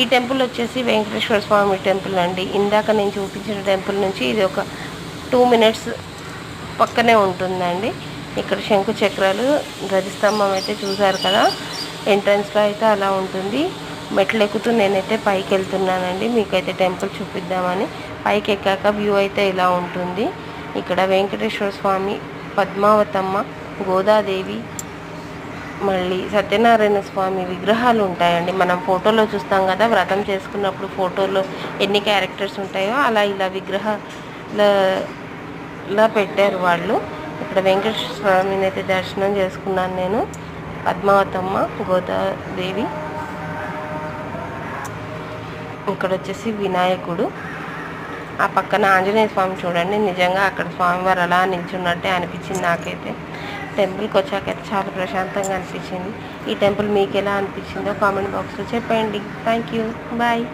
ఈ టెంపుల్ వచ్చేసి వెంకటేశ్వర స్వామి టెంపుల్ అండి. ఇందాక నేను చూపించిన టెంపుల్ నుంచి ఇది ఒక 2 మినిట్స్ పక్కనే ఉంటుందండి. ఇక్కడ శంకు చక్రాలు ధ్వజస్తంభం అయితే చూసారు కదా, ఎంట్రన్స్లో అయితే అలా ఉంటుంది. మెట్లు ఎక్కుతూ నేనైతే పైకి వెళ్తున్నానండి, మీకైతే టెంపుల్ చూపిద్దామని. పైకి ఎక్కాక వ్యూ అయితే ఇలా ఉంటుంది. ఇక్కడ వెంకటేశ్వర స్వామి, పద్మావతమ్మ, గోదాదేవి, మళ్ళీ సత్యనారాయణ స్వామి విగ్రహాలు ఉంటాయండి. మనం ఫోటోలో చూస్తాం కదా, వ్రతం చేసుకున్నప్పుడు ఫోటోలో ఎన్ని క్యారెక్టర్స్ ఉంటాయో అలా ఇలా విగ్రహాల పెట్టారు వాళ్ళు. ఇక్కడ వెంకటేశ్వర స్వామిని అయితే దర్శనం చేసుకున్నాను నేను. పద్మావతమ్మ, గోదాదేవి, ఇక్కడ వచ్చేసి వినాయకుడు, ఆ పక్కన ఆంజనేయ స్వామి చూడండి. నిజంగా అక్కడ స్వామివారు అలా నిల్చున్నట్టే అనిపించింది నాకైతే. టెంపుల్కి వచ్చాకైతే చాలా ప్రశాంతంగా అనిపించింది. ఈ టెంపుల్ మీకు ఎలా అనిపించిందో కామెంట్ బాక్స్లో చెప్పండి. Thank you, bye.